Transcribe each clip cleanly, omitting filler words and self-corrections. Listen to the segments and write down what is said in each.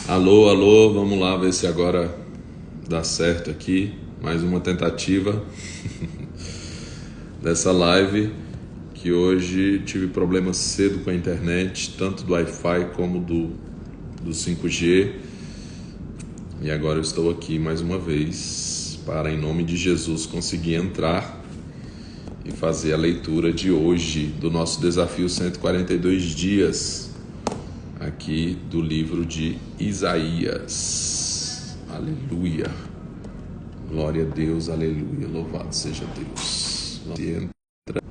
Alô, alô, vamos lá ver se agora dá certo aqui. Mais uma tentativa dessa live, que hoje tive problemas cedo com a internet, tanto do Wi-Fi como do 5G. E agora eu estou aqui mais uma vez para, em nome de Jesus, conseguir entrar e fazer a leitura de hoje do nosso desafio 142 dias aqui do livro de Isaías. Aleluia, glória a Deus, aleluia, louvado seja Deus. Entra.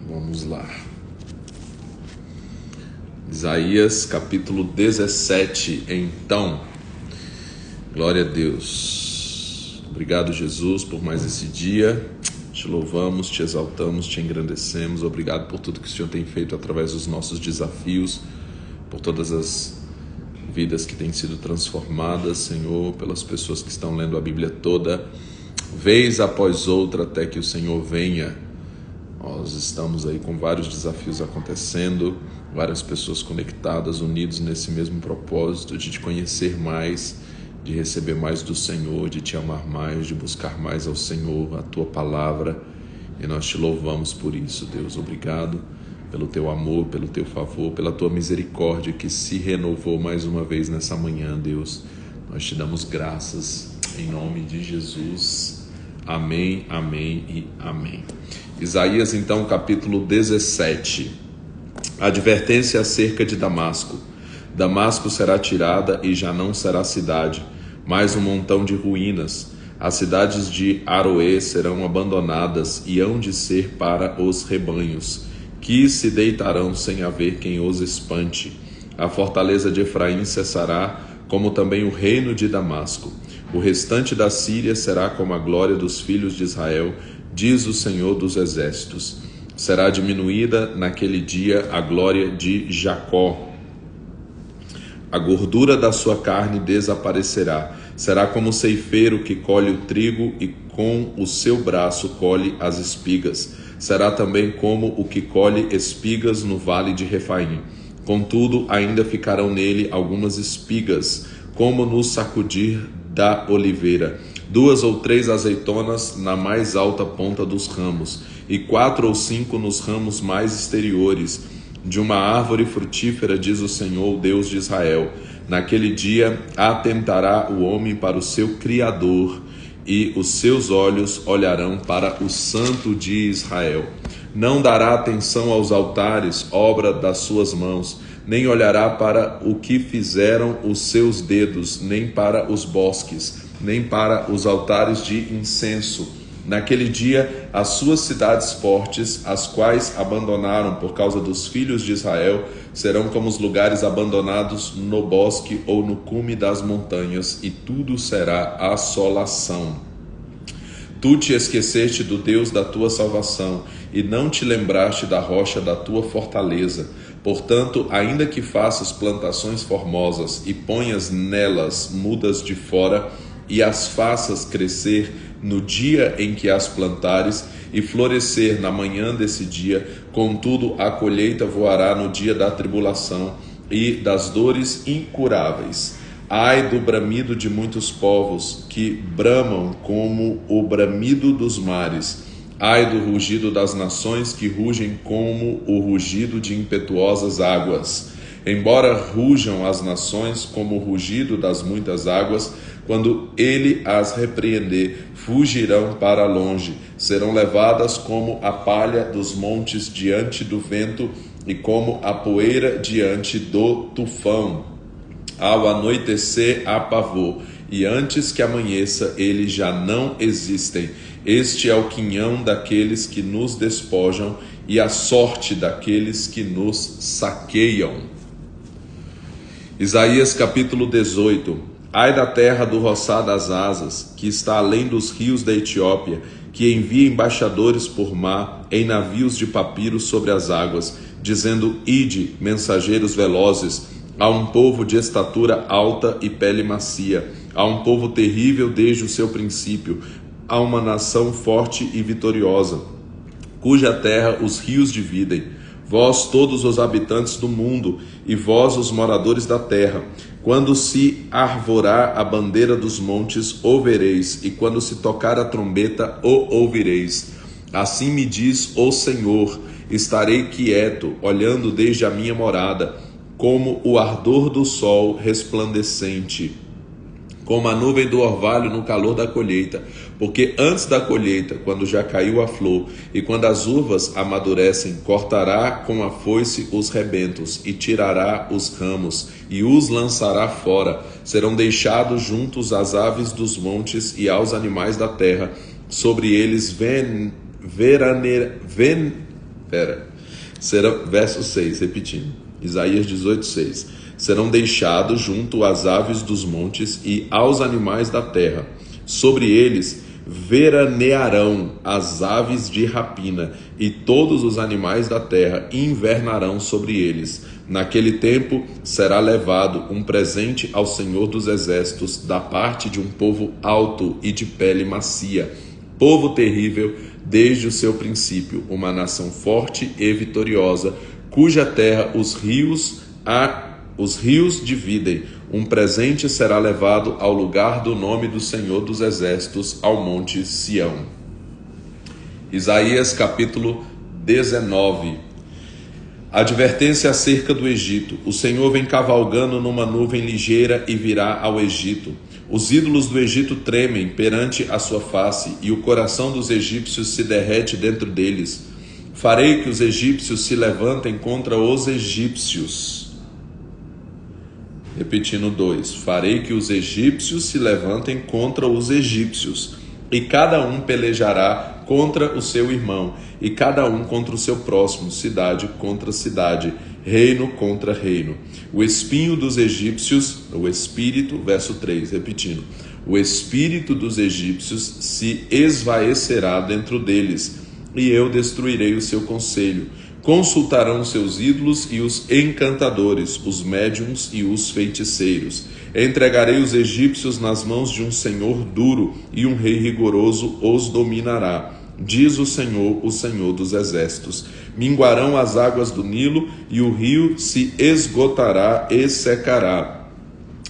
Vamos lá. Isaías capítulo 17. Então, glória a Deus. Obrigado, Jesus, por mais esse dia. Te louvamos, te exaltamos, te engrandecemos. Obrigado por tudo que o Senhor tem feito através dos nossos desafios, por todas as vidas que têm sido transformadas, Senhor, pelas pessoas que estão lendo a Bíblia toda, vez após outra, até que o Senhor venha. Nós estamos aí com vários desafios acontecendo, várias pessoas conectadas, unidos nesse mesmo propósito de te conhecer mais, de receber mais do Senhor, de te amar mais, de buscar mais ao Senhor, a Tua Palavra. E nós te louvamos por isso, Deus. Obrigado pelo Teu amor, pelo Teu favor, pela Tua misericórdia que se renovou mais uma vez nessa manhã, Deus. Nós te damos graças em nome de Jesus. Amém, amém e amém. Isaías, então, capítulo 17. Advertência acerca de Damasco. Damasco será tirada e já não será cidade, mas um montão de ruínas. As cidades de Aroê serão abandonadas e hão de ser para os rebanhos, que se deitarão sem haver quem os espante. A fortaleza de Efraim cessará, como também o reino de Damasco. O restante da Síria será como a glória dos filhos de Israel, diz o Senhor dos Exércitos. Será diminuída naquele dia a glória de Jacó. A gordura da sua carne desaparecerá. Será como o ceifeiro que colhe o trigo e com o seu braço colhe as espigas. Será também como o que colhe espigas no vale de Refaim. Contudo, ainda ficarão nele algumas espigas, como no sacudir da oliveira. 2 ou 3 azeitonas na mais alta ponta dos ramos, e 4 ou 5 nos ramos mais exteriores de uma árvore frutífera, diz o Senhor, Deus de Israel. Naquele dia atentará o homem para o seu Criador, e os seus olhos olharão para o Santo de Israel. Não dará atenção aos altares, obra das suas mãos, nem olhará para o que fizeram os seus dedos, nem para os bosques, nem para os altares de incenso. Naquele dia, as suas cidades fortes, as quais abandonaram por causa dos filhos de Israel, serão como os lugares abandonados no bosque ou no cume das montanhas, e tudo será assolação. Tu te esqueceste do Deus da tua salvação, e não te lembraste da rocha da tua fortaleza. Portanto, ainda que faças plantações formosas e ponhas nelas mudas de fora, e as faças crescer no dia em que as plantares e florescer na manhã desse dia, contudo a colheita voará no dia da tribulação e das dores incuráveis. Ai do bramido de muitos povos que bramam como o bramido dos mares. Ai do rugido das nações que rugem como o rugido de impetuosas águas. Embora rujam as nações como o rugido das muitas águas, quando ele as repreender, fugirão para longe, serão levadas como a palha dos montes diante do vento e como a poeira diante do tufão. Ao anoitecer há pavor, e antes que amanheça eles já não existem. Este é o quinhão daqueles que nos despojam e a sorte daqueles que nos saqueiam. Isaías capítulo 18. Ai da terra do roçar das asas, que está além dos rios da Etiópia, que envia embaixadores por mar, em navios de papiro sobre as águas, dizendo: ide, mensageiros velozes, a um povo de estatura alta e pele macia, a um povo terrível desde o seu princípio, a uma nação forte e vitoriosa, cuja terra os rios dividem. vós todos os habitantes do mundo, e vós os moradores da terra. Quando se arvorar a bandeira dos montes, o vereis, e quando se tocar a trombeta, o ouvireis. Assim me diz o Senhor: estarei quieto, olhando desde a minha morada, como o ardor do sol resplandecente, como a nuvem do orvalho no calor da colheita. Porque antes da colheita, quando já caiu a flor, e quando as uvas amadurecem, cortará com a foice os rebentos, e tirará os ramos, e os lançará fora. Serão deixados juntos às aves dos montes e aos animais da terra. Sobre eles verso 6, repetindo. Isaías 18:6. Serão deixados junto às aves dos montes e aos animais da terra. Sobre eles veranearão as aves de rapina, e todos os animais da terra invernarão sobre eles. Naquele tempo será levado um presente ao Senhor dos Exércitos da parte de um povo alto e de pele macia, povo terrível desde o seu princípio, uma nação forte e vitoriosa, cuja terra os rios dividem. Um presente será levado ao lugar do nome do Senhor dos Exércitos, ao monte Sião. Isaías capítulo 19. Advertência acerca do Egito. O Senhor vem cavalgando numa nuvem ligeira e virá ao Egito. Os ídolos do Egito tremem perante a sua face, e o coração dos egípcios se derrete dentro deles. Farei que os egípcios se levantem contra os egípcios. Repetindo 2. Farei que os egípcios se levantem contra os egípcios, e cada um pelejará contra o seu irmão, e cada um contra o seu próximo, cidade contra cidade, reino contra reino. O espinho dos egípcios, o espírito, verso 3, repetindo. O espírito dos egípcios se esvaecerá dentro deles, e eu destruirei o seu conselho. Consultarão seus ídolos e os encantadores, os médiuns e os feiticeiros. Entregarei os egípcios nas mãos de um senhor duro, e um rei rigoroso os dominará. Diz o Senhor dos Exércitos. Minguarão as águas do Nilo, e o rio se esgotará e secará.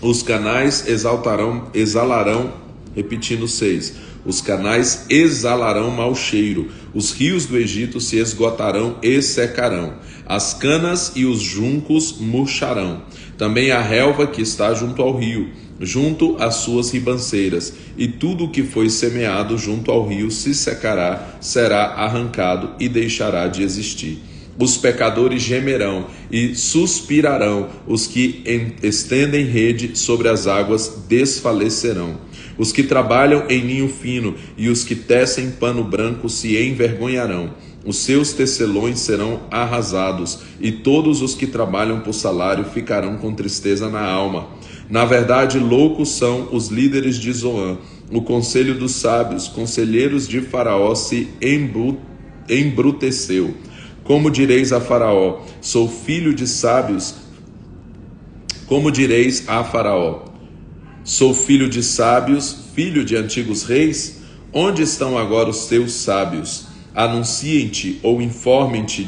Os canais exalarão, repetindo 6. Os canais exalarão mau cheiro, os rios do Egito se esgotarão e secarão, as canas e os juncos murcharão, também a relva que está junto ao rio, junto às suas ribanceiras, e tudo o que foi semeado junto ao rio se secará, será arrancado e deixará de existir. Os pecadores gemerão e suspirarão, os que estendem rede sobre as águas desfalecerão. Os que trabalham em ninho fino e os que tecem pano branco se envergonharão. Os seus tecelões serão arrasados, e todos os que trabalham por salário ficarão com tristeza na alma. Na verdade, loucos são os líderes de Zoan. O conselho dos sábios, conselheiros de Faraó, se embruteceu. Como direis a Faraó, sou filho de sábios? Como direis a Faraó, sou filho de sábios, filho de antigos reis? Onde estão agora os teus sábios? Anunciem-te ou informem-te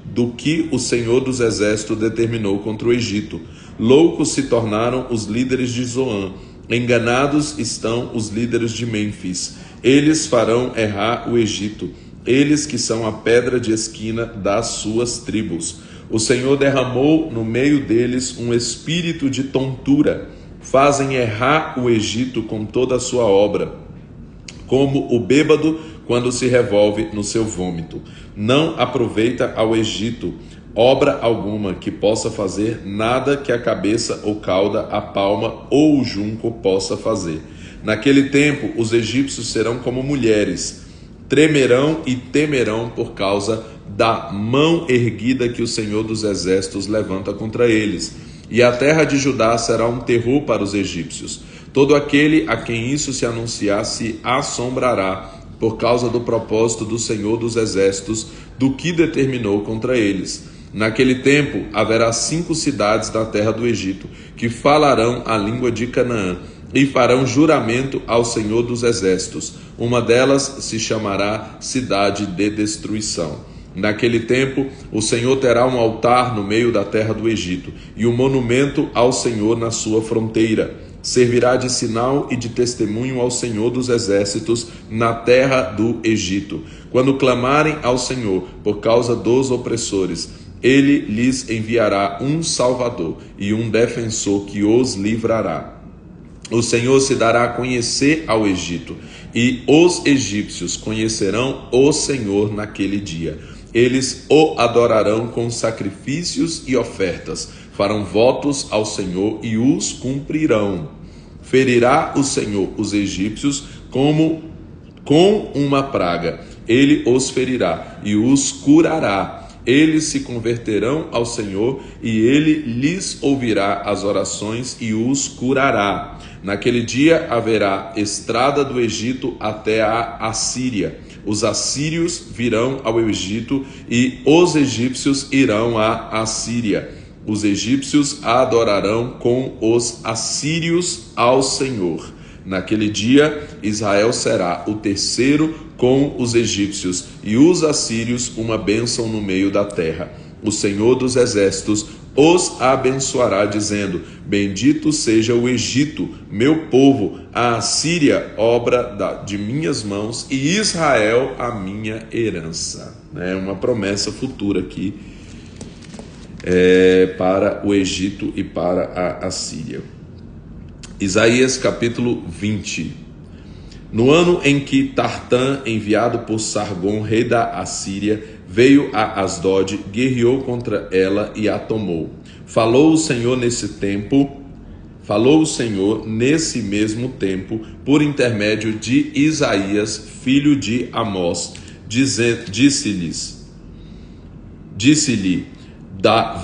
do que o Senhor dos Exércitos determinou contra o Egito. Loucos se tornaram os líderes de Zoan, enganados estão os líderes de Mênfis. Eles farão errar o Egito, eles que são a pedra de esquina das suas tribos. O Senhor derramou no meio deles um espírito de tontura. Fazem errar o Egito com toda a sua obra, como o bêbado quando se revolve no seu vômito. Não aproveita ao Egito obra alguma que possa fazer, nada que a cabeça ou cauda, a palma ou o junco possa fazer. Naquele tempo os egípcios serão como mulheres, tremerão e temerão por causa da mão erguida que o Senhor dos Exércitos levanta contra eles. E a terra de Judá será um terror para os egípcios. Todo aquele a quem isso se anunciar se assombrará por causa do propósito do Senhor dos Exércitos, do que determinou contra eles. Naquele tempo haverá 5 cidades da terra do Egito, que falarão a língua de Canaã, e farão juramento ao Senhor dos Exércitos. Uma delas se chamará Cidade de Destruição. Naquele tempo, o Senhor terá um altar no meio da terra do Egito, e um monumento ao Senhor na sua fronteira. Servirá de sinal e de testemunho ao Senhor dos exércitos na terra do Egito. Quando clamarem ao Senhor por causa dos opressores, ele lhes enviará um salvador e um defensor que os livrará. O Senhor se dará a conhecer ao Egito, e os egípcios conhecerão o Senhor naquele dia. Eles o adorarão com sacrifícios e ofertas, farão votos ao Senhor e os cumprirão. Ferirá o Senhor os egípcios com uma praga, ele os ferirá e os curará. Eles se converterão ao Senhor e ele lhes ouvirá as orações e os curará. Naquele dia haverá estrada do Egito até a Assíria. Os assírios virão ao Egito e os egípcios irão à Assíria. Os egípcios adorarão com os assírios ao Senhor. Naquele dia, Israel será o terceiro com os egípcios e os assírios uma bênção no meio da terra. O Senhor dos exércitos os abençoará, dizendo: bendito seja o Egito, meu povo, a Assíria, obra de minhas mãos, e Israel, a minha herança. É uma promessa futura aqui para o Egito e para a Assíria. Isaías capítulo 20. No ano em que Tartã, enviado por Sargom, rei da Assíria, veio a Asdod, guerreou contra ela e a tomou. Falou o Senhor nesse mesmo tempo, por intermédio de Isaías, filho de Amós, disse-lhe: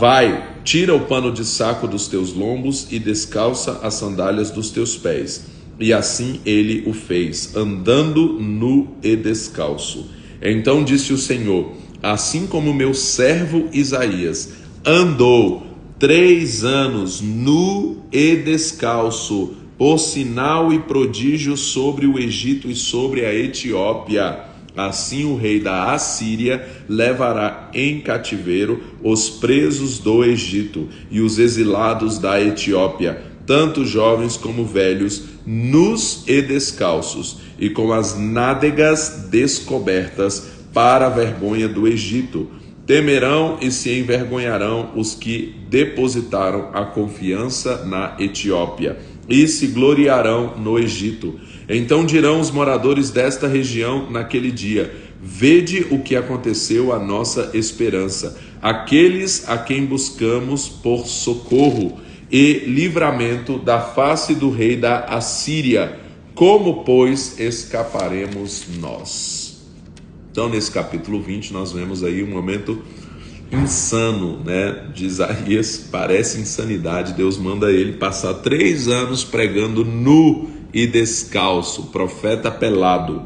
vai, tira o pano de saco dos teus lombos e descalça as sandálias dos teus pés. E assim ele o fez, andando nu e descalço. Então disse o Senhor: assim como meu servo Isaías andou 3 anos nu e descalço, por sinal e prodígio sobre o Egito e sobre a Etiópia, assim o rei da Assíria levará em cativeiro os presos do Egito e os exilados da Etiópia, tanto jovens como velhos, nus e descalços, e com as nádegas descobertas, para a vergonha do Egito. Temerão e se envergonharão os que depositaram a confiança na Etiópia, e se gloriarão no Egito. Então dirão os moradores desta região naquele dia: vede o que aconteceu à nossa esperança, aqueles a quem buscamos por socorro e livramento da face do rei da Assíria. Como, pois, escaparemos nós? Então, nesse capítulo 20, nós vemos aí um momento insano, né, de Isaías. Parece insanidade. Deus manda ele passar 3 anos pregando nu e descalço, profeta pelado,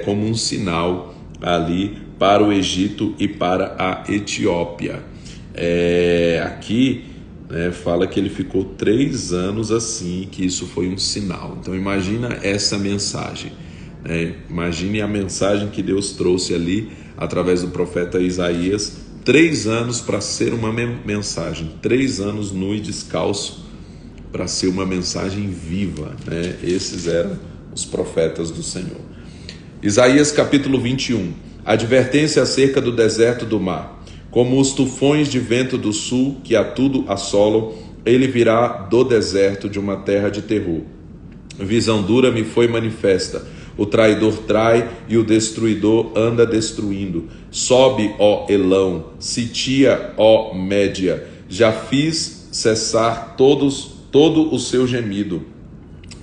como um sinal ali para o Egito e para a Etiópia. Aqui fala que ele ficou 3 anos assim, que isso foi um sinal. Então imagina essa mensagem, imagine a mensagem que Deus trouxe ali através do profeta Isaías. 3 anos para ser uma mensagem, 3 anos nu e descalço para ser uma mensagem viva, né? Esses eram os profetas do Senhor. Isaías capítulo 21. Advertência acerca do deserto do mar. Como os tufões de vento do sul que a tudo assolam, ele virá do deserto, de uma terra de terror. Visão dura me foi manifesta. O traidor trai e o destruidor anda destruindo. Sobe, ó Elão, sitia, ó Média. Já fiz cessar todo o seu gemido,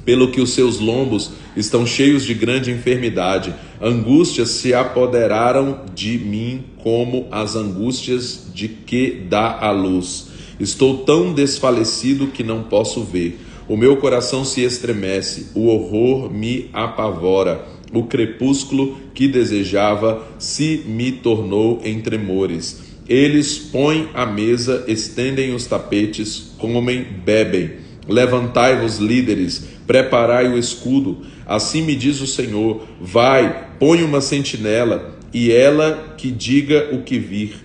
pelo que os seus lombos estão cheios de grande enfermidade. Angústias se apoderaram de mim como as angústias de que dá a luz. Estou tão desfalecido que não posso ver. O meu coração se estremece, o horror me apavora. O crepúsculo que desejava se me tornou em tremores. Eles põem a mesa, estendem os tapetes, comem, bebem. Levantai-vos, líderes, preparai o escudo. Assim me diz o Senhor: vai, põe uma sentinela, e ela que diga o que vir.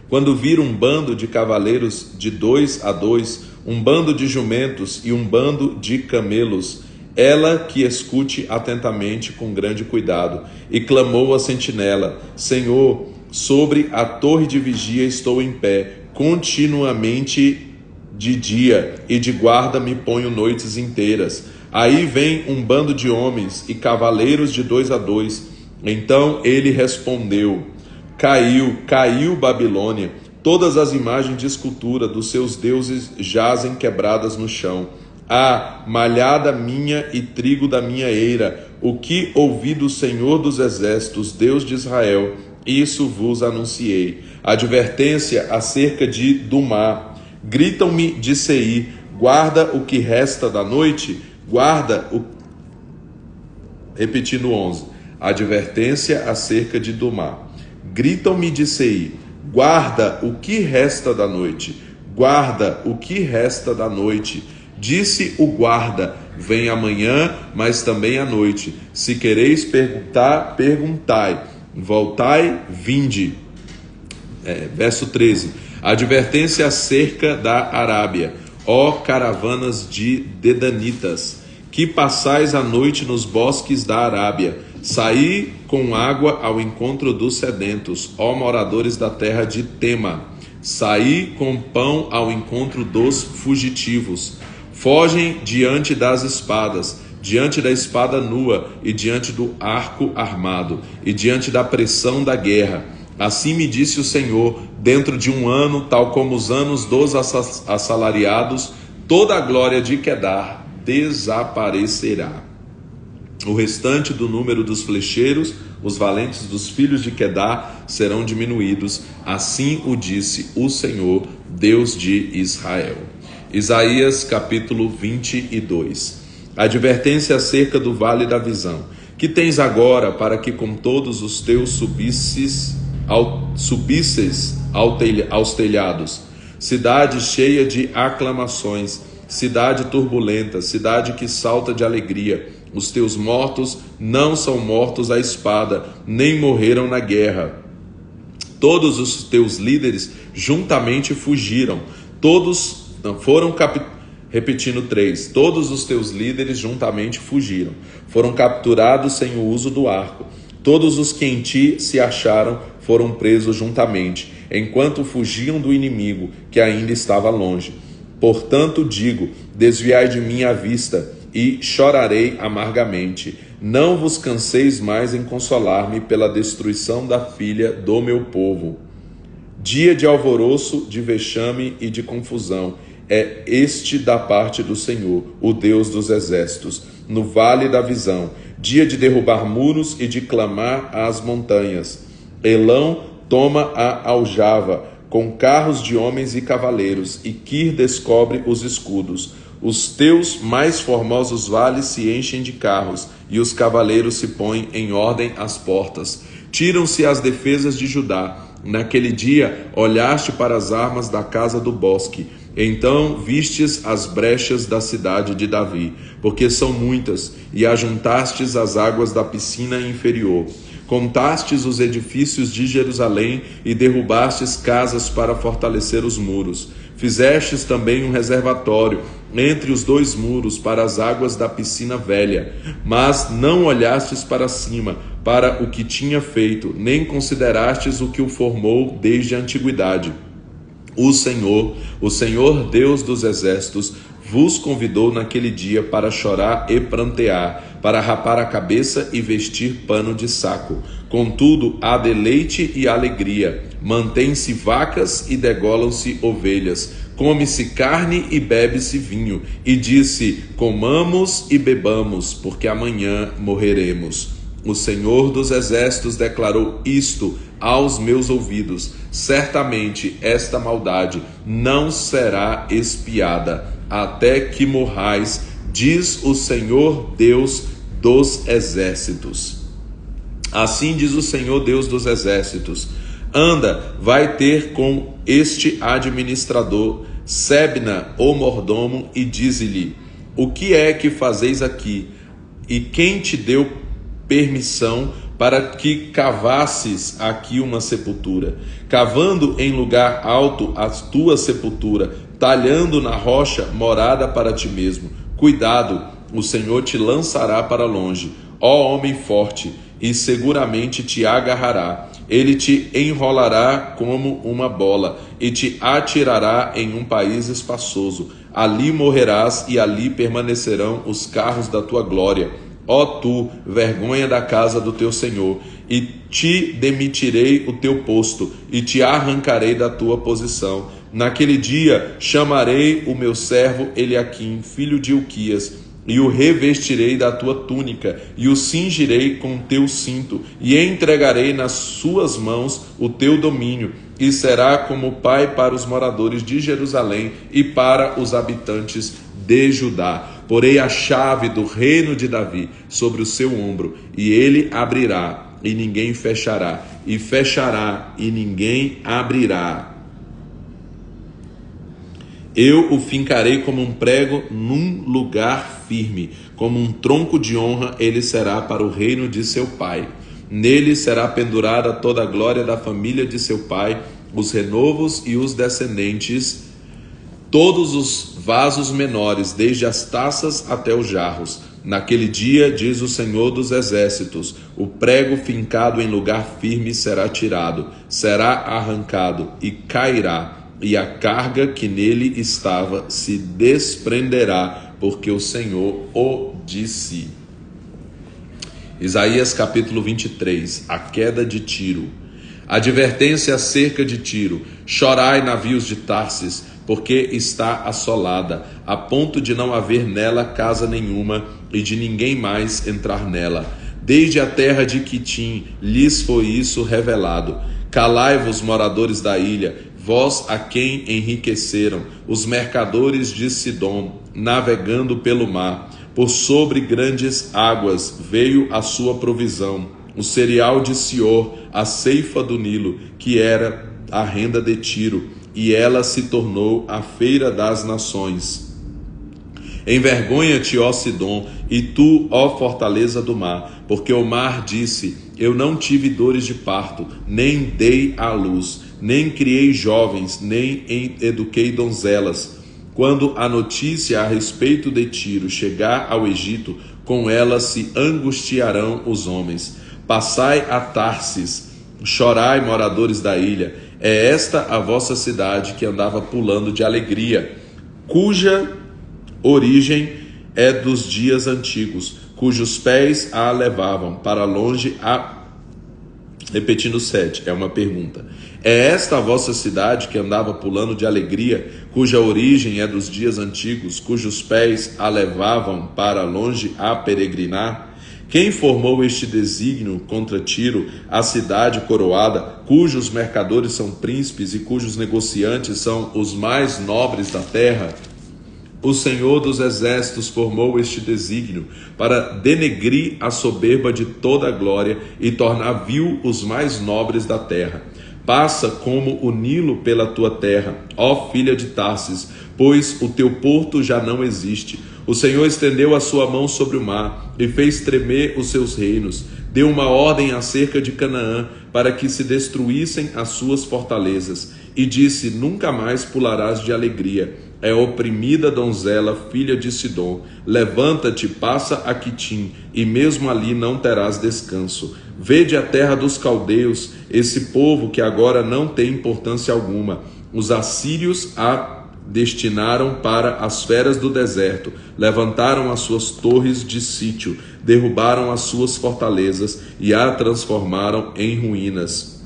Quando vir um bando de cavaleiros de 2 a 2, um bando de jumentos e um bando de camelos, ela que escute atentamente com grande cuidado. E clamou a sentinela: Senhor, sobre a torre de vigia estou em pé, continuamente de dia, e de guarda me ponho noites inteiras. Aí vem um bando de homens e cavaleiros de 2 a 2. Então ele respondeu: Caiu Babilônia, todas as imagens de escultura dos seus deuses jazem quebradas no chão. Ah, malhada minha e trigo da minha eira, o que ouvi do Senhor dos Exércitos, Deus de Israel, isso vos anunciei. Advertência acerca de Dumá. Gritam-me de Seir, guarda o que resta da noite, repetindo 11. Advertência acerca de Dumá. Gritam-me de Seir, guarda o que resta da noite, guarda o que resta da noite. Disse o guarda: vem amanhã, mas também à noite. Se quereis perguntar, perguntai. Voltai, vinde. Verso 13. Advertência acerca da Arábia. Ó caravanas de dedanitas, que passais a noite nos bosques da Arábia. Saí com água ao encontro dos sedentos, ó moradores da terra de Tema. Saí com pão ao encontro dos fugitivos. Fogem diante das espadas, diante da espada nua e diante do arco armado, e diante da pressão da guerra. Assim me disse o Senhor: dentro de um ano, tal como os anos dos assalariados, toda a glória de Quedar desaparecerá. O restante do número dos flecheiros, os valentes dos filhos de Quedar, serão diminuídos. Assim o disse o Senhor, Deus de Israel. Isaías capítulo 22. Advertência acerca do vale da visão. Que tens agora para que com todos os teus subisses aos telhados? Cidade cheia de aclamações, cidade turbulenta, cidade que salta de alegria. Os teus mortos não são mortos à espada, nem morreram na guerra. Todos os teus líderes juntamente fugiram, repetindo 3, todos os teus líderes juntamente fugiram, foram capturados sem o uso do arco. Todos os que em ti se acharam foram presos juntamente, enquanto fugiam do inimigo que ainda estava longe. Portanto digo: desviai de mim a vista, e chorarei amargamente. Não vos canseis mais em consolar-me pela destruição da filha do meu povo. Dia de alvoroço, de vexame e de confusão é este da parte do Senhor, o Deus dos exércitos, no vale da visão. Dia de derrubar muros e de clamar às montanhas. Elão toma a aljava, com carros de homens e cavaleiros, e Quir descobre os escudos. Os teus mais formosos vales se enchem de carros, e os cavaleiros se põem em ordem às portas. Tiram-se as defesas de Judá. Naquele dia olhaste para as armas da casa do bosque. Então vistes as brechas da cidade de Davi, porque são muitas, e ajuntastes as águas da piscina inferior. Contastes os edifícios de Jerusalém e derrubastes casas para fortalecer os muros. Fizestes também um reservatório entre os 2 muros para as águas da piscina velha, mas não olhastes para cima, para o que tinha feito, nem considerastes o que o formou desde a antiguidade. O Senhor Deus dos exércitos, vos convidou naquele dia para chorar e prantear, para rapar a cabeça e vestir pano de saco. Contudo, há deleite e alegria, mantém-se vacas e degolam-se ovelhas, come-se carne e bebe-se vinho, e disse: comamos e bebamos, porque amanhã morreremos. O Senhor dos exércitos declarou isto aos meus ouvidos: certamente esta maldade não será expiada, até que morrais, diz o Senhor Deus dos exércitos. Assim diz o Senhor Deus dos exércitos: anda, vai ter com este administrador, Sebna, o mordomo, e dize-lhe: o que é que fazeis aqui? E quem te deu permissão para que cavasses aqui uma sepultura, cavando em lugar alto a tua sepultura, talhando na rocha morada para ti mesmo. Cuidado, o Senhor te lançará para longe, ó homem forte, e seguramente te agarrará. Ele te enrolará como uma bola e te atirará em um país espaçoso. Ali morrerás e ali permanecerão os carros da tua glória. Ó tu, vergonha da casa do teu Senhor, e te demitirei o teu posto e te arrancarei da tua posição. Naquele dia chamarei o meu servo Eliaquim, filho de Hilquias, e o revestirei da tua túnica, e o cingirei com teu cinto, e entregarei nas suas mãos o teu domínio, e será como pai para os moradores de Jerusalém e para os habitantes de Judá. Porei a chave do reino de Davi sobre o seu ombro, e ele abrirá, e ninguém fechará, e fechará, e ninguém abrirá. Eu o fincarei como um prego num lugar firme, como um tronco de honra ele será para o reino de seu pai. Nele será pendurada toda a glória da família de seu pai, os renovos e os descendentes, todos os vasos menores, desde as taças até os jarros. Naquele dia, diz o Senhor dos Exércitos, o prego fincado em lugar firme será tirado, será arrancado e cairá, e a carga que nele estava se desprenderá, porque o Senhor o disse. Isaías capítulo 23, a queda de Tiro. Advertência acerca de Tiro: chorai, navios de Tarsis, porque está assolada, a ponto de não haver nela casa nenhuma e de ninguém mais entrar nela. Desde a terra de Quitim lhes foi isso revelado. Calai-vos, moradores da ilha, vós a quem enriqueceram, os mercadores de Sidom, navegando pelo mar. Por sobre grandes águas veio a sua provisão, o cereal de Sior, a ceifa do Nilo, que era a renda de Tiro, e ela se tornou a feira das nações. Envergonha-te, ó Sidom, e tu, ó fortaleza do mar, porque o mar disse: eu não tive dores de parto, nem dei à luz, nem criei jovens, nem eduquei donzelas. Quando a notícia a respeito de Tiro chegar ao Egito, com ela se angustiarão os homens. Passai a Tarsis, chorai, moradores da ilha. É esta a vossa cidade que andava pulando de alegria, cuja origem é dos dias antigos, cujos pés a levavam para longe Repetindo 7, é uma pergunta. É esta a vossa cidade que andava pulando de alegria, cuja origem é dos dias antigos, cujos pés a levavam para longe a peregrinar? Quem formou este desígnio contra Tiro, a cidade coroada, cujos mercadores são príncipes e cujos negociantes são os mais nobres da terra? O Senhor dos Exércitos formou este desígnio para denegrir a soberba de toda a glória e tornar vil os mais nobres da terra. Passa como o Nilo pela tua terra, ó filha de Tarsis, pois o teu porto já não existe. O Senhor estendeu a sua mão sobre o mar e fez tremer os seus reinos. Deu uma ordem acerca de Canaã para que se destruíssem as suas fortalezas. E disse: nunca mais pularás de alegria. É oprimida donzela, filha de Sidom. Levanta-te, passa a Quitim, e mesmo ali não terás descanso. Vede a terra dos caldeus, esse povo que agora não tem importância alguma. Os assírios a destinaram para as feras do deserto, levantaram as suas torres de sítio, derrubaram as suas fortalezas e a transformaram em ruínas.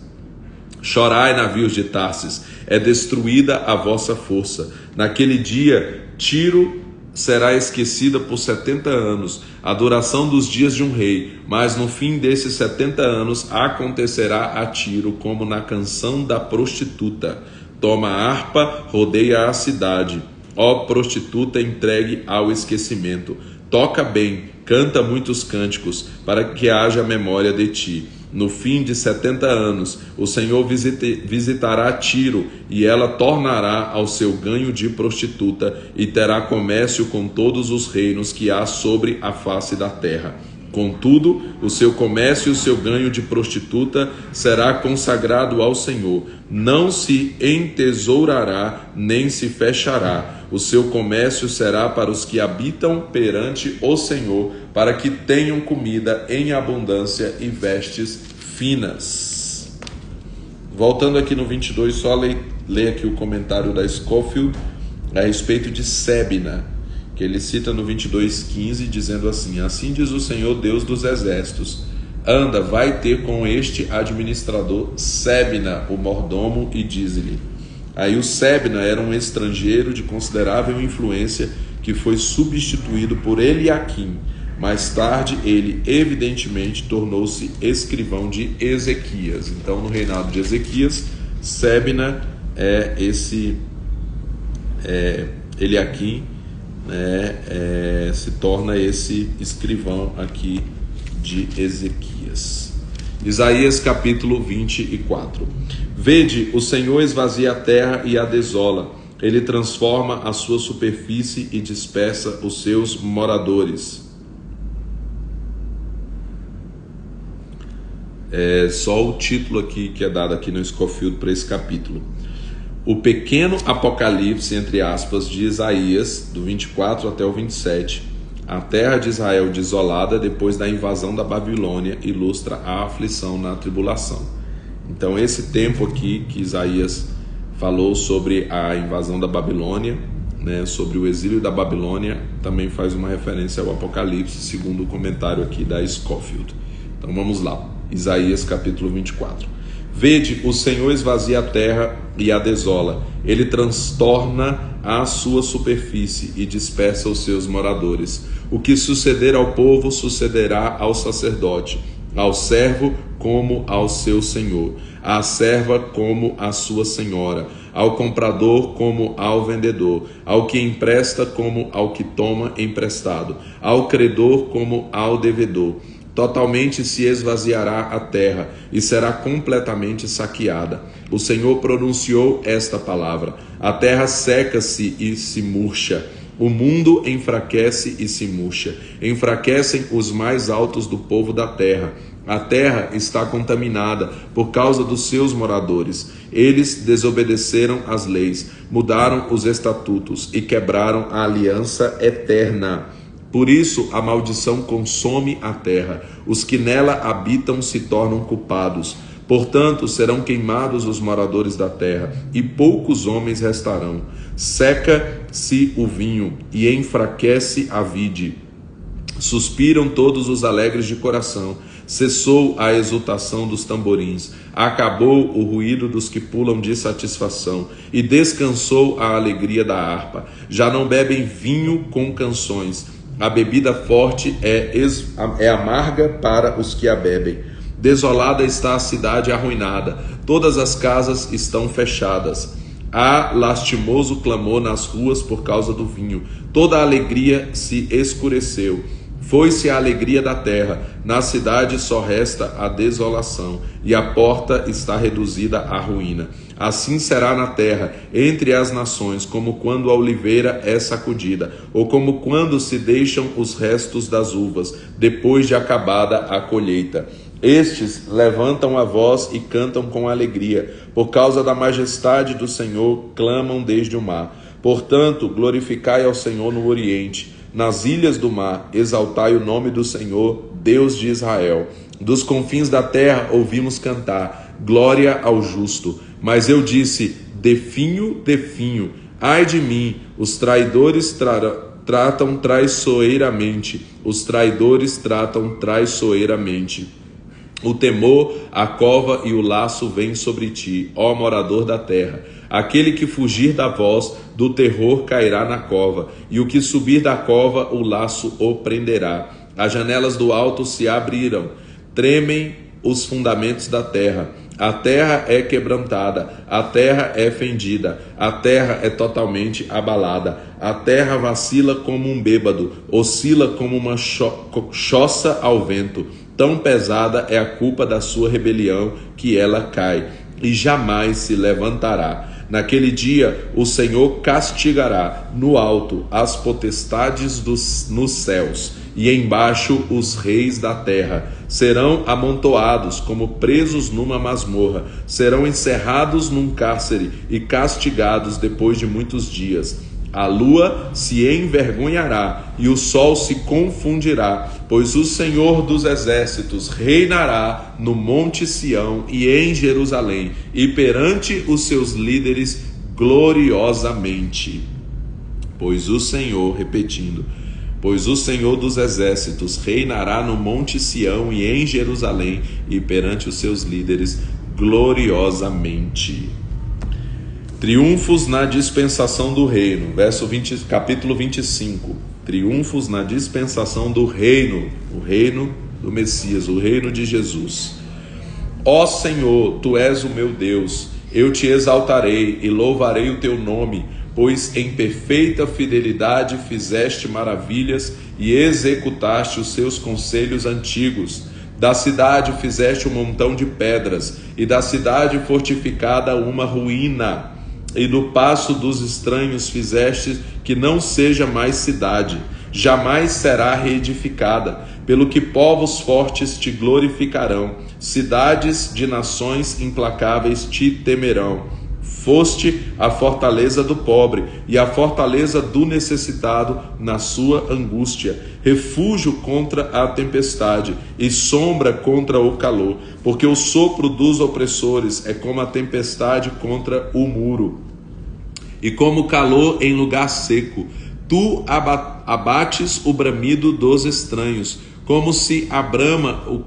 Chorai, navios de Tarsis, é destruída a vossa força. Naquele dia, Tiro será esquecida por 70 anos, a duração dos dias de um rei, mas no fim desses 70 anos acontecerá a Tiro como na canção da prostituta. Toma a harpa, rodeia a cidade, ó prostituta entregue ao esquecimento. Toca bem, canta muitos cânticos, para que haja memória de ti. No fim de 70 anos, o Senhor visitará Tiro, e ela tornará ao seu ganho de prostituta, e terá comércio com todos os reinos que há sobre a face da terra. Contudo, o seu comércio e o seu ganho de prostituta será consagrado ao Senhor. Não se entesourará, nem se fechará. O seu comércio será para os que habitam perante o Senhor, para que tenham comida em abundância e vestes finas. Voltando aqui no 22, só ler aqui o comentário da Scofield a respeito de Sebna, que ele cita no 22:15, dizendo assim: assim diz o Senhor Deus dos exércitos, anda, vai ter com este administrador Sebna, o mordomo, e diz-lhe. Aí o Sebna era um estrangeiro de considerável influência que foi substituído por Eliaquim. Mais tarde ele evidentemente tornou-se escrivão de Ezequias. Então no reinado de Ezequias, Sebna é esse Eliaquim, se torna esse escrivão aqui de Ezequias. Isaías capítulo 24. Vede, o Senhor esvazia a terra e a desola, ele transforma a sua superfície e dispersa os seus moradores. Só o título aqui que é dado aqui no Scofield para esse capítulo. O pequeno apocalipse, entre aspas, de Isaías, do 24 até o 27, a terra de Israel desolada depois da invasão da Babilônia, ilustra a aflição na tribulação. Então esse tempo aqui que Isaías falou sobre a invasão da Babilônia, sobre o exílio da Babilônia, também faz uma referência ao Apocalipse, segundo o comentário aqui da Scofield. Então vamos lá, Isaías capítulo 24. Vede, o Senhor esvazia a terra e a desola, ele transtorna a sua superfície e dispersa os seus moradores. O que suceder ao povo sucederá ao sacerdote, ao servo como ao seu senhor, à serva como à sua senhora, ao comprador como ao vendedor, ao que empresta como ao que toma emprestado, ao credor como ao devedor. Totalmente se esvaziará a terra e será completamente saqueada. O Senhor pronunciou esta palavra: a terra seca-se e se murcha, o mundo enfraquece e se murcha, enfraquecem os mais altos do povo da terra. A terra está contaminada por causa dos seus moradores. Eles desobedeceram as leis, mudaram os estatutos e quebraram a aliança eterna. Por isso a maldição consome a terra, os que nela habitam se tornam culpados. Portanto serão queimados os moradores da terra, e poucos homens restarão. Seca-se o vinho e enfraquece a vide. Suspiram todos os alegres de coração. Cessou a exultação dos tamborins, acabou o ruído dos que pulam de satisfação, e descansou a alegria da harpa. Já não bebem vinho com canções. A bebida forte é amarga para os que a bebem. Desolada está a cidade arruinada, todas as casas estão fechadas. Há lastimoso clamor nas ruas por causa do vinho, toda a alegria se escureceu. Foi-se a alegria da terra, na cidade só resta a desolação, e a porta está reduzida à ruína. Assim será na terra, entre as nações, como quando a oliveira é sacudida, ou como quando se deixam os restos das uvas, depois de acabada a colheita. Estes levantam a voz e cantam com alegria, por causa da majestade do Senhor, clamam desde o mar. Portanto, glorificai ao Senhor no Oriente, nas ilhas do mar, exaltai o nome do Senhor, Deus de Israel. Dos confins da terra ouvimos cantar, glória ao justo. Mas eu disse, definho, definho, ai de mim, os traidores tratam traiçoeiramente, os traidores tratam traiçoeiramente. O temor, a cova e o laço vêm sobre ti, ó morador da terra. Aquele que fugir da voz do terror cairá na cova, e o que subir da cova o laço o prenderá. As janelas do alto se abriram, tremem os fundamentos da terra. A terra é quebrantada, a terra é fendida, a terra é totalmente abalada. A terra vacila como um bêbado, oscila como uma choça ao vento. Tão pesada é a culpa da sua rebelião que ela cai, e jamais se levantará. Naquele dia o Senhor castigará no alto as potestades nos céus, e embaixo os reis da terra. Serão amontoados como presos numa masmorra, serão encerrados num cárcere e castigados depois de muitos dias. A lua se envergonhará e o sol se confundirá, pois o Senhor dos exércitos reinará no monte Sião e em Jerusalém, e perante os seus líderes gloriosamente. Pois o Senhor, repetindo, pois o Senhor dos exércitos reinará no monte Sião e em Jerusalém, e perante os seus líderes gloriosamente. Triunfos na dispensação do reino, capítulo 25. Triunfos na dispensação do reino, o reino do Messias, o reino de Jesus. Ó Senhor, Tu és o meu Deus, eu Te exaltarei e louvarei o Teu nome, pois em perfeita fidelidade fizeste maravilhas e executaste os seus conselhos antigos. Da cidade fizeste um montão de pedras, e da cidade fortificada uma ruína. E do paço dos estranhos fizeste que não seja mais cidade, jamais será reedificada, pelo que povos fortes te glorificarão, cidades de nações implacáveis te temerão. Foste a fortaleza do pobre e a fortaleza do necessitado na sua angústia, refúgio contra a tempestade e sombra contra o calor, porque o sopro dos opressores é como a tempestade contra o muro, e como calor em lugar seco. Tu abates o bramido dos estranhos, como se abranda o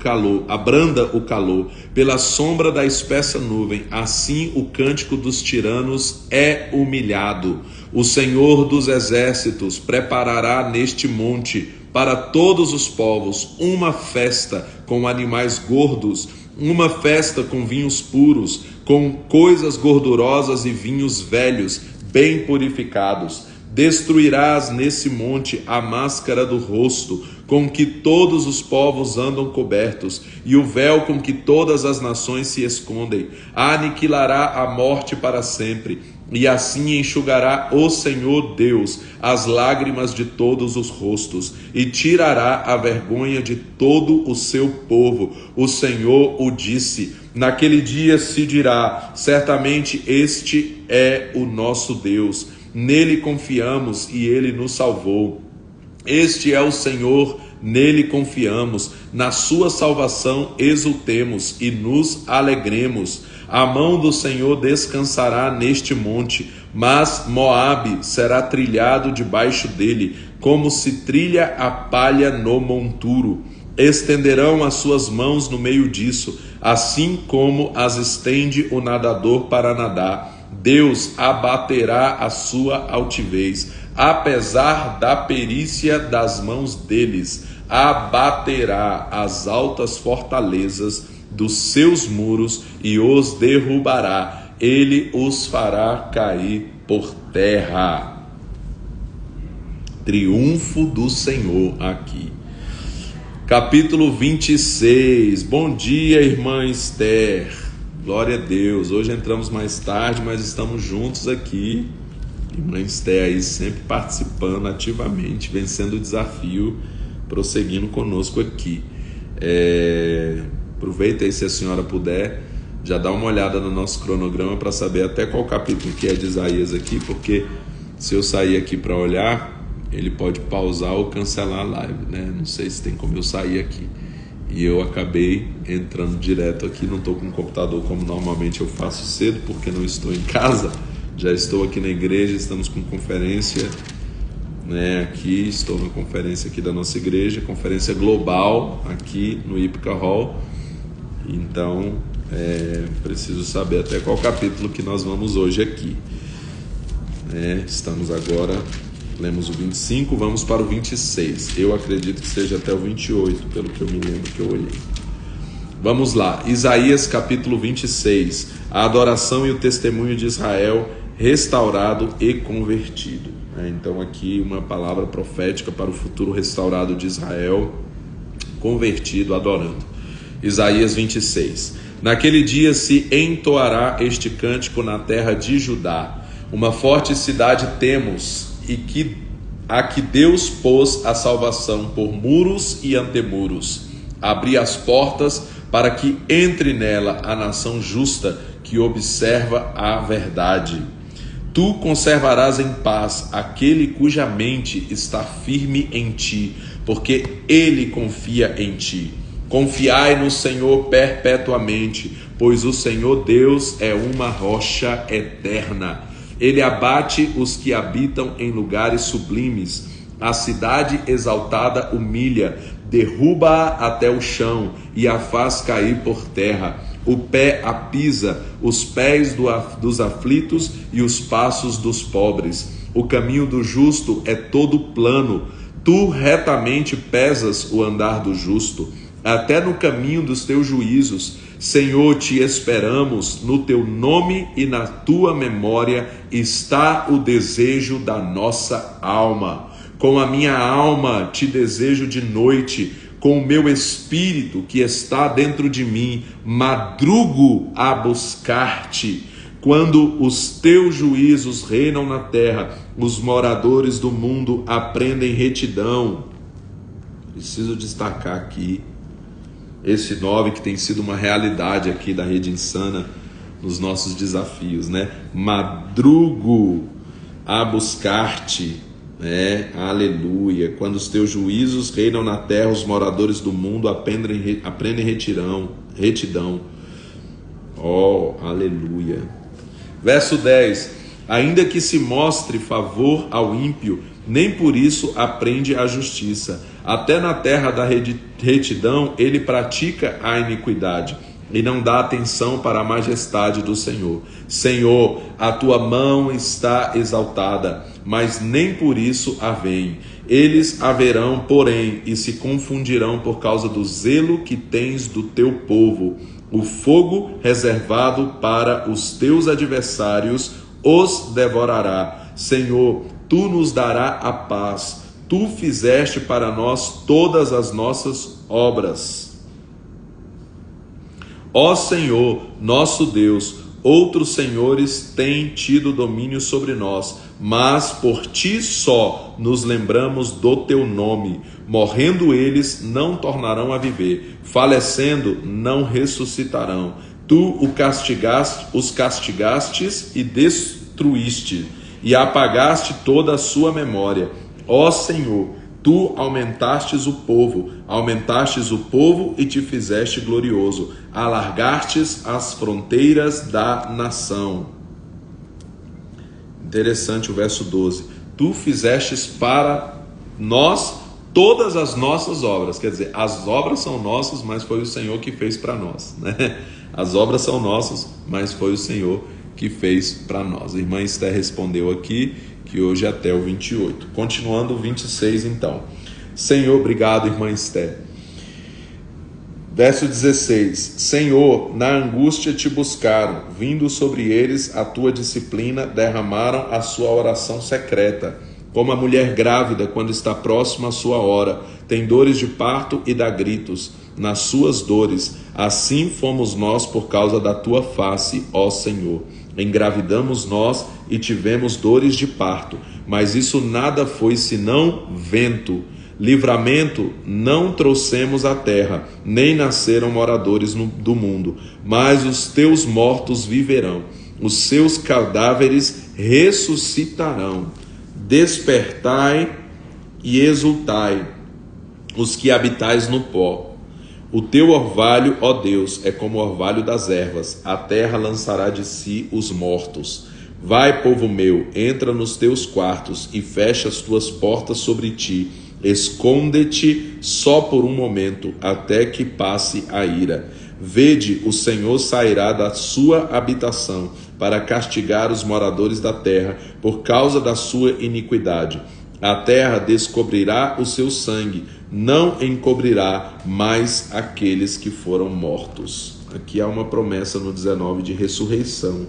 calor, pela sombra da espessa nuvem. Assim o cântico dos tiranos é humilhado. O Senhor dos exércitos preparará neste monte para todos os povos uma festa com animais gordos, uma festa com vinhos puros, com coisas gordurosas e vinhos velhos, bem purificados. Destruirás nesse monte a máscara do rosto, com que todos os povos andam cobertos, e o véu com que todas as nações se escondem. Aniquilará a morte para sempre, e assim enxugará o Senhor Deus as lágrimas de todos os rostos, e tirará a vergonha de todo o seu povo. O Senhor o disse. Naquele dia se dirá: certamente este é o nosso Deus, nele confiamos e ele nos salvou. Este é o Senhor, nele confiamos, na sua salvação exultemos e nos alegremos. A mão do Senhor descansará neste monte, mas Moabe será trilhado debaixo dele, como se trilha a palha no monturo. Estenderão as suas mãos no meio disso, assim como as estende o nadador para nadar. Deus abaterá a sua altivez, apesar da perícia das mãos deles, abaterá as altas fortalezas dos seus muros e os derrubará, ele os fará cair por terra. Triunfo do Senhor aqui. Capítulo 26. Bom dia, irmã Esther. Glória a Deus. Hoje entramos mais tarde, mas estamos juntos aqui. Irmã Esther aí sempre participando ativamente, vencendo o desafio, prosseguindo conosco aqui. Aproveita aí, se a senhora puder, já dá uma olhada no nosso cronograma para saber até qual capítulo que é de Isaías aqui, porque se eu sair aqui para olhar, ele pode pausar ou cancelar a live, né? Não sei se tem como eu sair aqui. E eu acabei entrando direto aqui, não estou com o computador como normalmente eu faço cedo, porque não estou em casa. Já estou aqui na igreja, estamos com conferência, né? Aqui, estou na conferência aqui da nossa igreja, conferência global aqui no Ípica Hall. Então, preciso saber até qual capítulo que nós vamos hoje aqui. Estamos agora... Lemos o 25, vamos para o 26. Eu acredito que seja até o 28, pelo que eu me lembro que eu olhei. Vamos lá, Isaías capítulo 26. A adoração e o testemunho de Israel restaurado e convertido. Então aqui uma palavra profética para o futuro restaurado de Israel, convertido, adorando. Isaías 26. Naquele dia se entoará este cântico na terra de Judá. Uma forte cidade temos, e que a que Deus pôs a salvação por muros e antemuros. Abri as portas para que entre nela a nação justa que observa a verdade. Tu conservarás em paz aquele cuja mente está firme em ti, porque ele confia em ti. Confiai no Senhor perpetuamente, pois o Senhor Deus é uma rocha eterna. Ele abate os que habitam em lugares sublimes. A cidade exaltada humilha, derruba-a até o chão e a faz cair por terra. O pé a pisa, os pés dos aflitos e os passos dos pobres. O caminho do justo é todo plano. Tu retamente pesas o andar do justo, até no caminho dos teus juízos. Senhor, te esperamos, no teu nome e na tua memória está o desejo da nossa alma. Com a minha alma te desejo de noite, com o meu espírito que está dentro de mim, madrugo a buscar-te. Quando os teus juízos reinam na terra, os moradores do mundo aprendem retidão. Preciso destacar aqui esse 9 que tem sido uma realidade aqui da Rede Insana nos nossos desafios, né? Madrugo a buscar-te, né? Aleluia. Quando os teus juízos reinam na terra, os moradores do mundo aprendem retidão. Oh, aleluia. Verso 10. Ainda que se mostre favor ao ímpio, nem por isso aprende a justiça. Até na terra da retidão ele pratica a iniquidade e não dá atenção para a majestade do Senhor. Senhor, a tua mão está exaltada, mas nem por isso a veem. Eles a verão, porém, e se confundirão por causa do zelo que tens do teu povo. O fogo reservado para os teus adversários os devorará. Senhor, tu nos dará a paz. Tu fizeste para nós todas as nossas obras. Ó Senhor, nosso Deus, outros senhores têm tido domínio sobre nós, mas por ti só nos lembramos do teu nome. Morrendo eles, não tornarão a viver. Falecendo, não ressuscitarão. Tu os castigastes e destruíste, e apagaste toda a sua memória. Ó Senhor, tu aumentastes o povo e te fizeste glorioso, alargastes as fronteiras da nação. Interessante o verso 12. Tu fizestes para nós todas as nossas obras, quer dizer, as obras são nossas, mas foi o Senhor que fez para nós, né? As obras são nossas, mas foi o Senhor que fez para nós. A irmã Esther respondeu aqui que hoje é até o 28. Continuando o 26 então. Senhor, obrigado, irmã Esther. Verso 16. Senhor, na angústia te buscaram, vindo sobre eles a tua disciplina, derramaram a sua oração secreta. Como a mulher grávida, quando está próxima à sua hora, tem dores de parto e dá gritos nas suas dores, assim fomos nós por causa da tua face, ó Senhor. Engravidamos nós e tivemos dores de parto, mas isso nada foi senão vento. Livramento não trouxemos à terra, nem nasceram moradores do mundo, mas os teus mortos viverão, os seus cadáveres ressuscitarão. Despertai e exultai, os que habitais no pó. O teu orvalho, ó Deus, é como o orvalho das ervas, a terra lançará de si os mortos. Vai, povo meu, entra nos teus quartos e fecha as tuas portas sobre ti. Esconde-te só por um momento, até que passe a ira. Vede, o Senhor sairá da sua habitação para castigar os moradores da terra por causa da sua iniquidade. A terra descobrirá o seu sangue, não encobrirá mais aqueles que foram mortos. Aqui há uma promessa no 19 de ressurreição.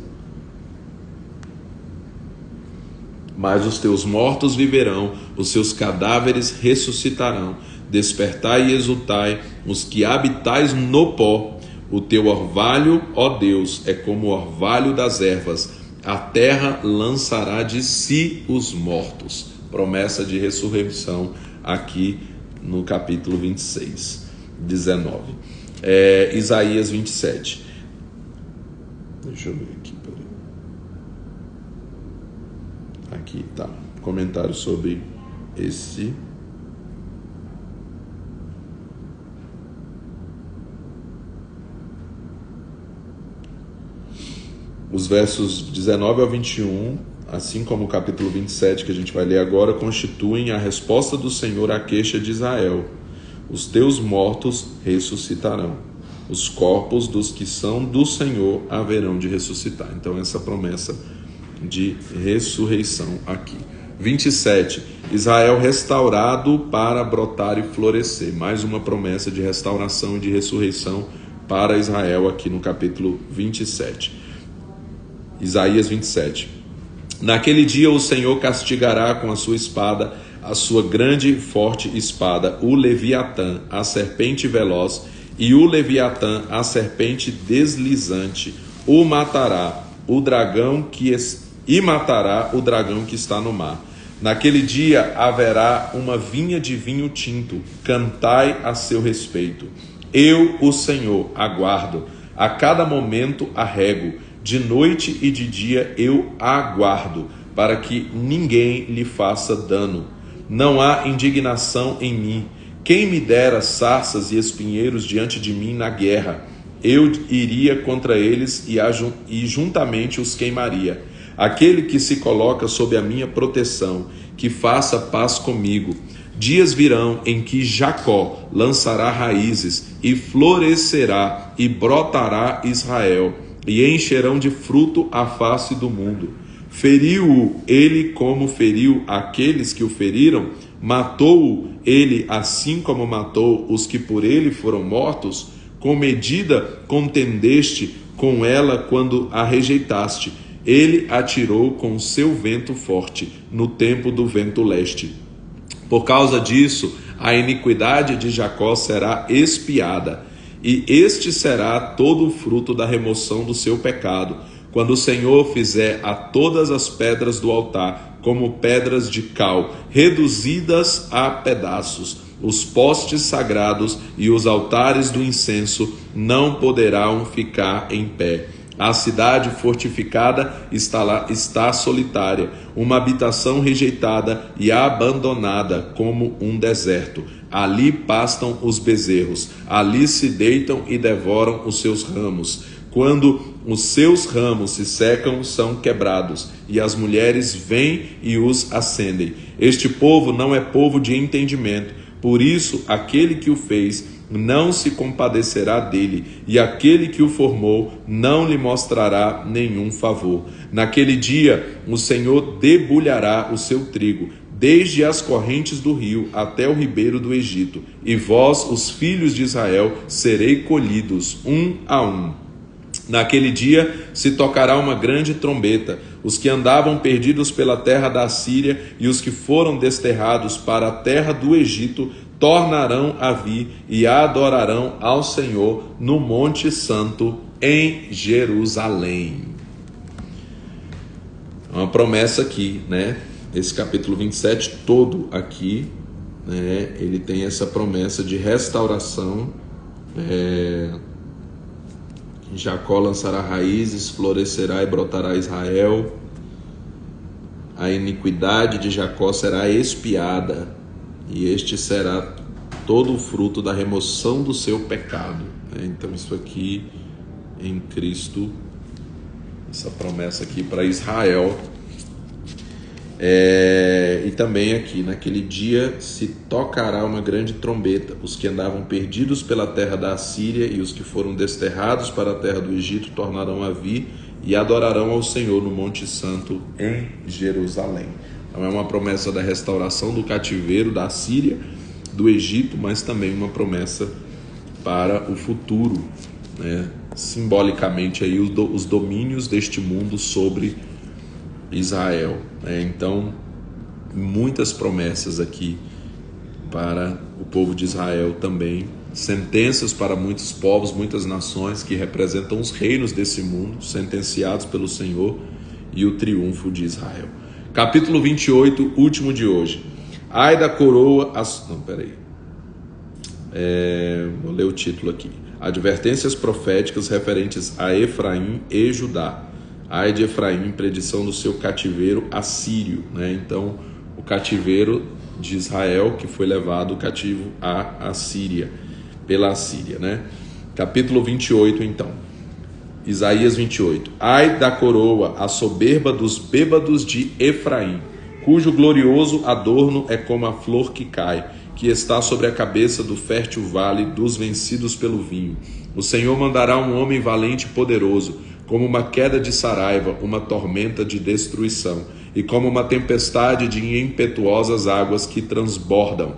Mas os teus mortos viverão, os seus cadáveres ressuscitarão. Despertai e exultai, os que habitais no pó. O teu orvalho, ó Deus, é como o orvalho das ervas. A terra lançará de si os mortos. promessa de ressurreição aqui no capítulo 26, 19. Isaías 27. Deixa eu ver aqui, peraí. Aqui tá, comentário sobre esse. Os versos 19 ao 21, assim como o capítulo 27 que a gente vai ler agora, constituem a resposta do Senhor à queixa de Israel. Os teus mortos ressuscitarão. Os corpos dos que são do Senhor haverão de ressuscitar. Então essa promessa de ressurreição aqui. 27. Israel restaurado para brotar e florescer. Mais uma promessa de restauração e de ressurreição para Israel aqui no capítulo 27. Isaías 27. Naquele dia o Senhor castigará com a sua espada, a sua grande e forte espada, o Leviatã, a serpente veloz, e o Leviatã, a serpente deslizante, o matará, matará o dragão que está no mar. Naquele dia haverá uma vinha de vinho tinto, cantai a seu respeito. Eu, o Senhor, aguardo, a cada momento arrego, de noite e de dia eu aguardo, para que ninguém lhe faça dano. Não há indignação em mim. Quem me dera sarças e espinheiros diante de mim na guerra? Eu iria contra eles e juntamente os queimaria. Aquele que se coloca sob a minha proteção, que faça paz comigo. Dias virão em que Jacó lançará raízes e florescerá e brotará Israel, e encherão de fruto a face do mundo. Feriu-o ele como feriu aqueles que o feriram? Matou-o ele assim como matou os que por ele foram mortos? Com medida contendeste com ela quando a rejeitaste. Ele atirou com seu vento forte no tempo do vento leste. Por causa disso, a iniquidade de Jacó será expiada, e este será todo o fruto da remoção do seu pecado, quando o Senhor fizer a todas as pedras do altar como pedras de cal, reduzidas a pedaços. Os postes sagrados e os altares do incenso não poderão ficar em pé. A cidade fortificada está solitária, uma habitação rejeitada e abandonada como um deserto. Ali pastam os bezerros, ali se deitam e devoram os seus ramos. Quando os seus ramos se secam, são quebrados, e as mulheres vêm e os acendem. Este povo não é povo de entendimento, por isso aquele que o fez não se compadecerá dele, e aquele que o formou não lhe mostrará nenhum favor. Naquele dia o Senhor debulhará o seu trigo, desde as correntes do rio até o ribeiro do Egito, e vós, os filhos de Israel, serei colhidos um a um. Naquele dia se tocará uma grande trombeta. Os que andavam perdidos pela terra da Síria e os que foram desterrados para a terra do Egito tornarão a vir e adorarão ao Senhor no Monte Santo em Jerusalém. Uma promessa aqui, né? Esse capítulo 27 todo aqui, né? Ele tem essa promessa de restauração. Jacó lançará raízes, florescerá e brotará Israel. A iniquidade de Jacó será expiada, e este será todo o fruto da remoção do seu pecado. Então isso aqui em Cristo, essa promessa aqui para Israel. E também aqui, naquele dia se tocará uma grande trombeta. Os que andavam perdidos pela terra da Síria e os que foram desterrados para a terra do Egito tornarão a vir e adorarão ao Senhor no Monte Santo em Jerusalém. Então é uma promessa da restauração do cativeiro da Síria, do Egito, mas também uma promessa para o futuro, né? Simbolicamente aí os domínios deste mundo sobre Israel, né? Então muitas promessas aqui para o povo de Israel também, sentenças para muitos povos, muitas nações que representam os reinos desse mundo, sentenciados pelo Senhor, e o triunfo de Israel. Capítulo 28, último de hoje. Ai da coroa... Vou ler o título aqui. Advertências proféticas referentes a Efraim e Judá. Ai de Efraim, predição do seu cativeiro assírio, né? Então, o cativeiro de Israel, que foi levado cativo à Assíria, pela Assíria, né? Capítulo 28, então. Isaías 28. Ai da coroa, a soberba dos bêbados de Efraim, cujo glorioso adorno é como a flor que cai, que está sobre a cabeça do fértil vale dos vencidos pelo vinho. O Senhor mandará um homem valente e poderoso, como uma queda de saraiva, uma tormenta de destruição, e como uma tempestade de impetuosas águas que transbordam.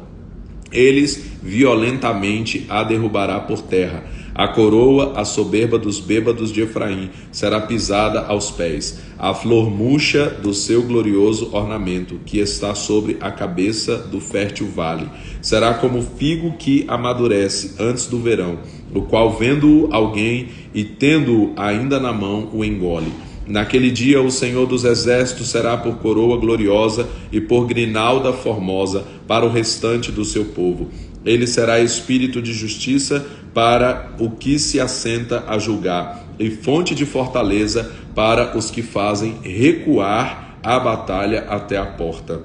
Eles violentamente a derrubará por terra. A coroa, a soberba dos bêbados de Efraim, será pisada aos pés. A flor murcha do seu glorioso ornamento, que está sobre a cabeça do fértil vale, será como o figo que amadurece antes do verão, o qual, vendo-o alguém e tendo-o ainda na mão, o engole. Naquele dia o Senhor dos Exércitos será por coroa gloriosa e por grinalda formosa para o restante do seu povo. Ele será espírito de justiça para o que se assenta a julgar, e fonte de fortaleza para os que fazem recuar a batalha até a porta.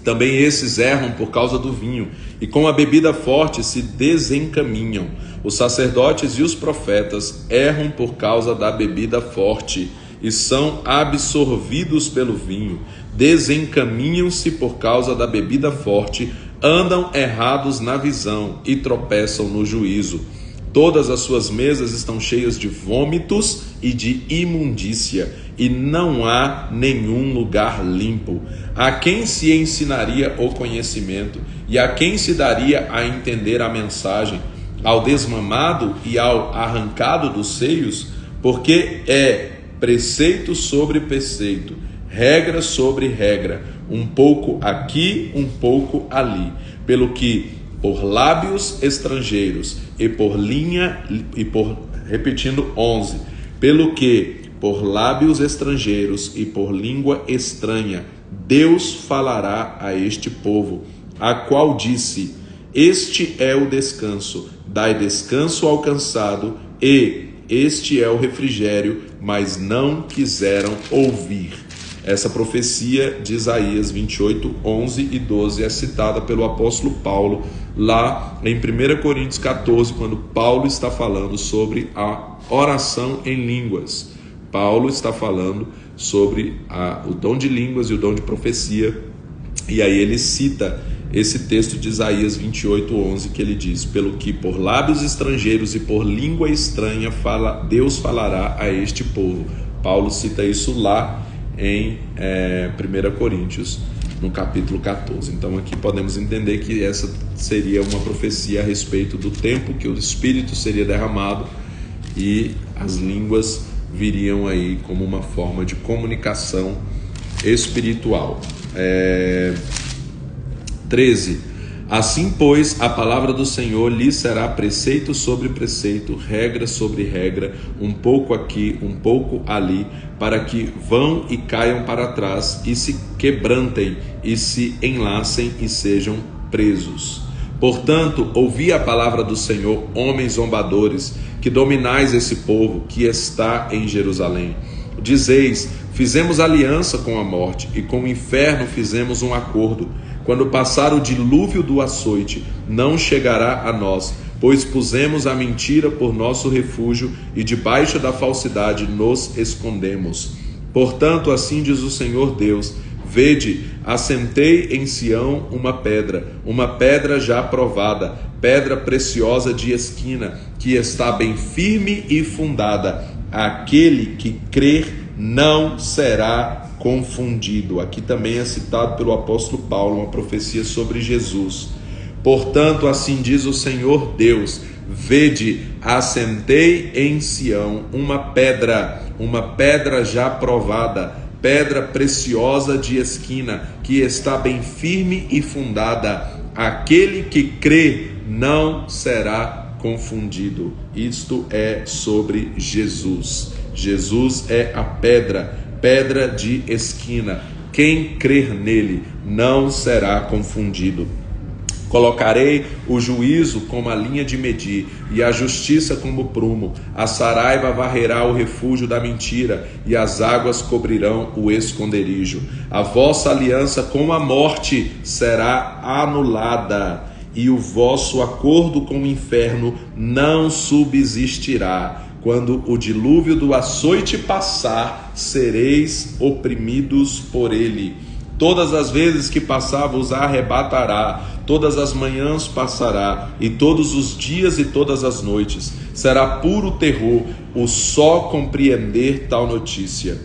Também esses erram por causa do vinho, e com a bebida forte se desencaminham. Os sacerdotes e os profetas erram por causa da bebida forte, e são absorvidos pelo vinho. Desencaminham-se por causa da bebida forte, andam errados na visão e tropeçam no juízo. Todas as suas mesas estão cheias de vômitos e de imundícia, e não há nenhum lugar limpo. A quem se ensinaria o conhecimento, e a quem se daria a entender a mensagem? Ao desmamado e ao arrancado dos seios? Porque é preceito sobre preceito, regra sobre regra, um pouco aqui, um pouco ali, pelo que por lábios estrangeiros e por linha, repetindo 11, pelo que por lábios estrangeiros e por língua estranha, Deus falará a este povo, a qual disse: este é o descanso, dai descanso ao cansado, e este é o refrigério, mas não quiseram ouvir. Essa profecia de Isaías 28, 11 e 12 é citada pelo apóstolo Paulo lá em 1 Coríntios 14, quando Paulo está falando sobre a oração em línguas. Paulo está falando sobre o dom de línguas e o dom de profecia, e aí ele cita esse texto de Isaías 28, 11, que ele diz: pelo que por lábios estrangeiros e por língua estranha Deus falará a este povo. Paulo cita isso lá em 1 Coríntios, no capítulo 14. Então aqui podemos entender que essa seria uma profecia a respeito do tempo que o Espírito seria derramado e as línguas viriam aí como uma forma de comunicação espiritual. 13. Assim, pois, a palavra do Senhor lhe será preceito sobre preceito, regra sobre regra, um pouco aqui, um pouco ali, para que vão e caiam para trás, e se quebrantem, e se enlacem, e sejam presos. Portanto, ouvi a palavra do Senhor, homens zombadores, que dominais esse povo que está em Jerusalém. Dizeis: fizemos aliança com a morte, e com o inferno fizemos um acordo. Quando passar o dilúvio do açoite, não chegará a nós, pois pusemos a mentira por nosso refúgio, e debaixo da falsidade nos escondemos. Portanto, assim diz o Senhor Deus: vede, assentei em Sião uma pedra já provada, pedra preciosa de esquina, que está bem firme e fundada. Aquele que crer não será confundido. Aqui também é citado pelo apóstolo Paulo uma profecia sobre Jesus. Portanto, assim diz o Senhor Deus: vede, assentei em Sião uma pedra já provada, pedra preciosa de esquina, que está bem firme e fundada. Aquele que crê não será confundido. Isto é sobre Jesus. Jesus é a pedra de esquina, Quem crer nele não será confundido. Colocarei o juízo como a linha de medir e a justiça como prumo. A saraiva varrerá o refúgio da mentira e as águas cobrirão o esconderijo. A vossa aliança com a morte será anulada e o vosso acordo com o inferno não subsistirá. Quando o dilúvio do açoite passar, sereis oprimidos por ele. Todas as vezes que passar vos arrebatará, todas as manhãs passará, e todos os dias e todas as noites. Será puro terror o só compreender tal notícia.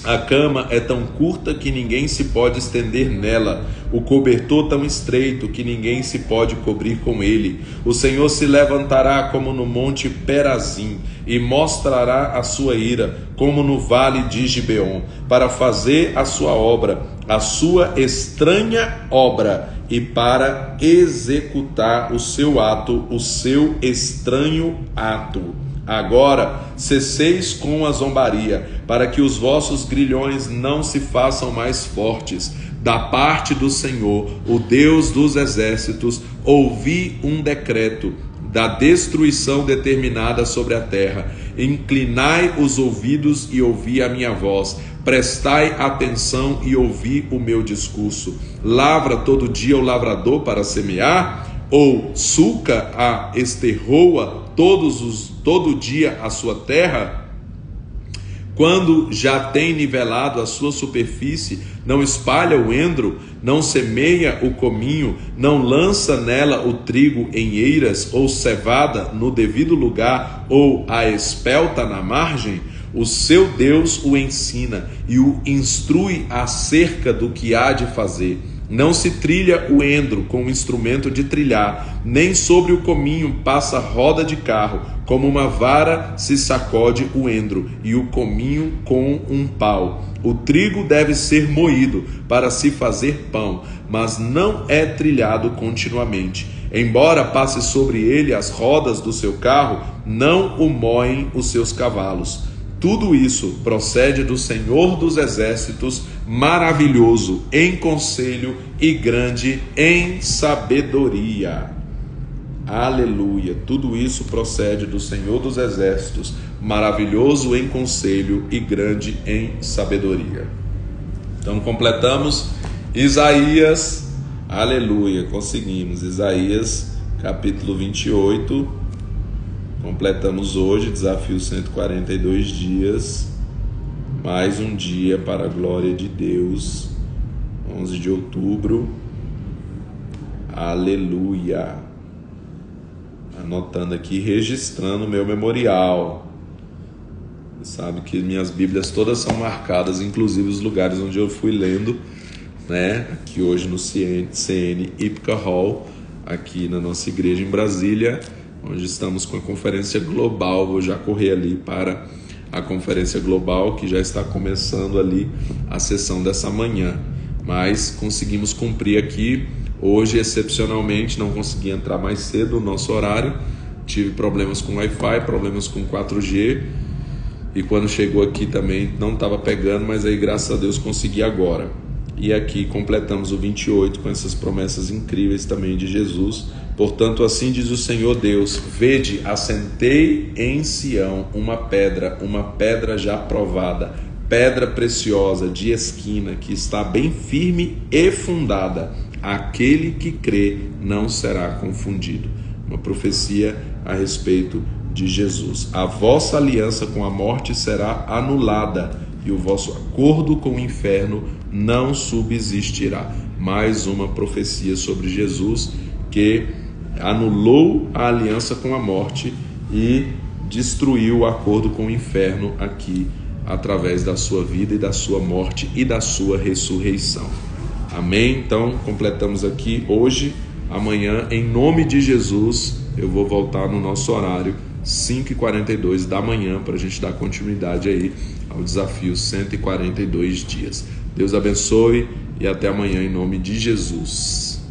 A cama é tão curta que ninguém se pode estender nela, o cobertor tão estreito que ninguém se pode cobrir com ele. O Senhor se levantará como no monte Perazim e mostrará a sua ira como no vale de Gibeon, para fazer a sua obra, a sua estranha obra, e para executar o seu ato, o seu estranho ato. Agora cesseis com a zombaria, para que os vossos grilhões não se façam mais fortes. Da parte do Senhor, o Deus dos exércitos, ouvi um decreto da destruição determinada sobre a terra. Inclinai os ouvidos e ouvi a minha voz. Prestai atenção e ouvi o meu discurso. Lavra todo dia o lavrador para semear? Ou sulca a esterroa todo dia a sua terra? Quando já tem nivelado a sua superfície, não espalha o endro, não semeia o cominho, não lança nela o trigo em eiras, ou cevada no devido lugar, ou a espelta na margem? O seu Deus o ensina e o instrui acerca do que há de fazer. Não se trilha o endro com o instrumento de trilhar, nem sobre o cominho passa roda de carro. Como uma vara se sacode o endro, e o cominho com um pau. O trigo deve ser moído para se fazer pão, mas não é trilhado continuamente. Embora passe sobre ele as rodas do seu carro, não o moem os seus cavalos. Tudo isso procede do Senhor dos Exércitos, maravilhoso em conselho e grande em sabedoria. Aleluia! Tudo isso procede do Senhor dos Exércitos, maravilhoso em conselho e grande em sabedoria. Então completamos Isaías, aleluia, conseguimos, Isaías capítulo 28. Completamos hoje, desafio 142 dias, mais um dia para a glória de Deus, 11 de outubro, aleluia. Anotando aqui, registrando o meu memorial. Você sabe que minhas bíblias todas são marcadas, inclusive os lugares onde eu fui lendo, né? Aqui hoje no CN Ípica Hall, aqui na nossa igreja em Brasília, onde estamos com a conferência global. Vou já correr ali para a conferência global, que já está começando ali a sessão dessa manhã, mas conseguimos cumprir aqui. Hoje, excepcionalmente, não consegui entrar mais cedo no nosso horário, tive problemas com Wi-Fi, problemas com 4G, e quando chegou aqui também não estava pegando, mas aí graças a Deus consegui agora. E aqui completamos o 28 com essas promessas incríveis também de Jesus. Portanto, assim diz o Senhor Deus: vede, assentei em Sião uma pedra já provada, pedra preciosa de esquina, que está bem firme e fundada. Aquele que crê não será confundido. Uma profecia a respeito de Jesus. A vossa aliança com a morte será anulada e o vosso acordo com o inferno não subsistirá. Mais uma profecia sobre Jesus, que anulou a aliança com a morte e destruiu o acordo com o inferno aqui, através da sua vida e da sua morte e da sua ressurreição. Amém? Então, completamos aqui hoje. Amanhã, em nome de Jesus, eu vou voltar no nosso horário, 5h42 da manhã, para a gente dar continuidade aí ao desafio 142 dias. Deus abençoe e até amanhã, em nome de Jesus.